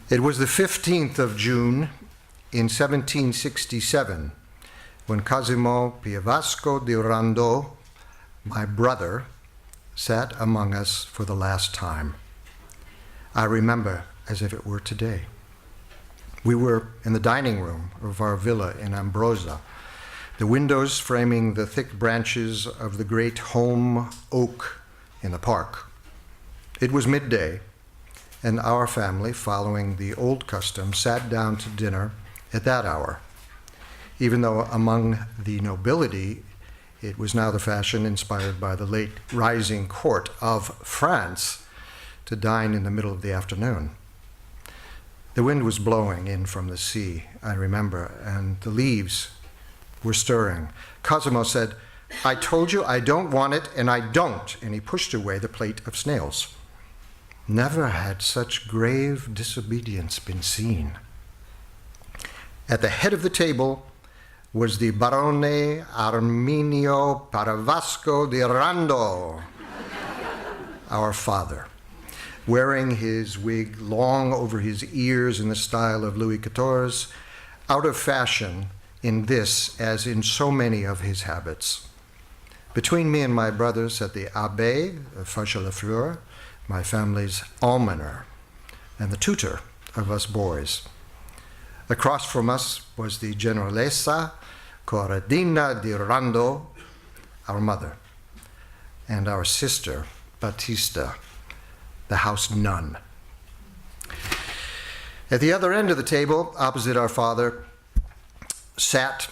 It was the 15th of June in 1767 when Cosimo Piovasco di Rondò, my brother, sat among us for the last time. I remember as if it were today. We were in the dining room of our villa in Ambrosa, the windows framing the thick branches of the great holm oak in the park. It was midday, and our family, following the old custom, sat down to dinner at that hour, even though among the nobility it was now the fashion, inspired by the late rising court of France, to dine in the middle of the afternoon. The wind was blowing in from the sea, I remember, and the leaves were stirring. Cosimo said, "I told you I don't want it, and I don't," and he pushed away the plate of snails. Never had such grave disobedience been seen. At the head of the table was the Barone Arminio Piovasco di Rondò, our father, wearing his wig long over his ears in the style of Louis XIV, out of fashion in this as in so many of his habits. Between me and my brother sat the Abbé Fauchelevent, my family's almoner, and the tutor of us boys. Across from us was the Generalessa Corradina di Rondò, our mother, and our sister, Battista, the house nun. At the other end of the table, opposite our father, sat,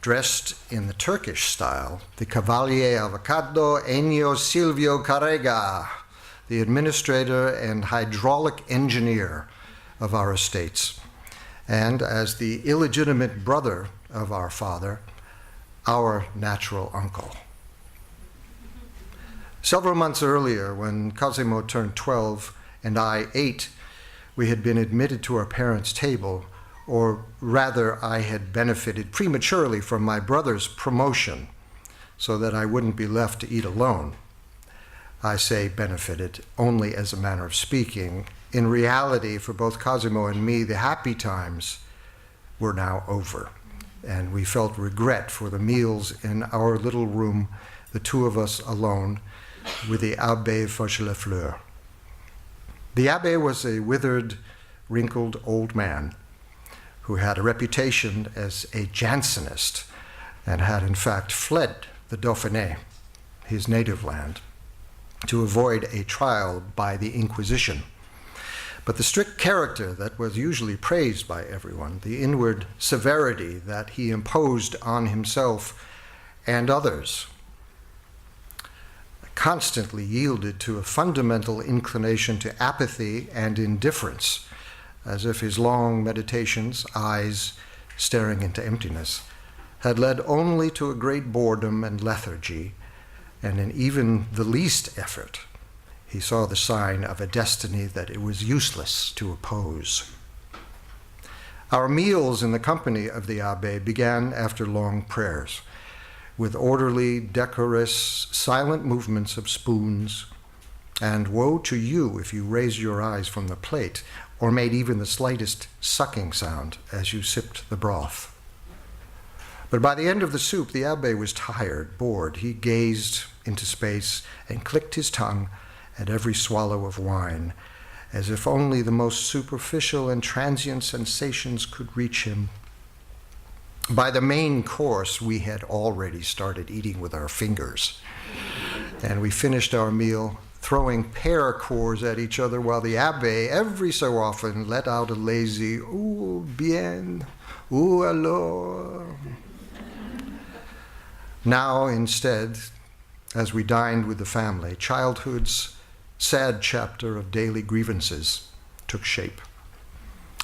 dressed in the Turkish style, the Cavaliere Avocado Ennio Silvio Carrega, the administrator and hydraulic engineer of our estates, and as the illegitimate brother of our father, our natural uncle. Several months earlier, when Cosimo turned 12 and I 8, we had been admitted to our parents' table, or rather I had benefited prematurely from my brother's promotion so that I wouldn't be left to eat alone. I say benefited only as a manner of speaking. In reality, for both Cosimo and me, the happy times were now over, and we felt regret for the meals in our little room, the two of us alone, with the Abbé Fauchelevent. The Abbé was a withered, wrinkled old man who had a reputation as a Jansenist and had in fact fled the Dauphiné, his native land, to avoid a trial by the Inquisition. But the strict character that was usually praised by everyone, the inward severity that he imposed on himself and others, constantly yielded to a fundamental inclination to apathy and indifference, as if his long meditations, eyes staring into emptiness, had led only to a great boredom and lethargy, and in even the least effort, he saw the sign of a destiny that it was useless to oppose. Our meals in the company of the Abbé began after long prayers, with orderly, decorous, silent movements of spoons, and woe to you if you raised your eyes from the plate or made even the slightest sucking sound as you sipped the broth. But by the end of the soup, the Abbé was tired, bored. He gazed into space and clicked his tongue at every swallow of wine, as if only the most superficial and transient sensations could reach him. By the main course, we had already started eating with our fingers, and we finished our meal throwing pear cores at each other while the Abbé every so often let out a lazy, "Ou bien, ou alors." Now, instead, as we dined with the family, childhood's sad chapter of daily grievances took shape.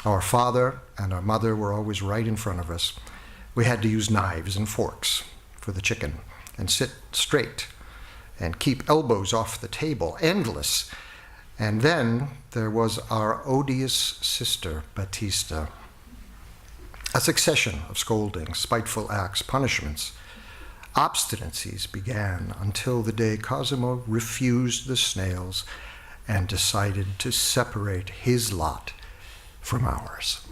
Our father and our mother were always right in front of us. We had to use knives and forks for the chicken and sit straight and keep elbows off the table, endless. And then there was our odious sister, Battista. A succession of scoldings, spiteful acts, punishments, obstinacies began until the day Cosimo refused the snails and decided to separate his lot from ours.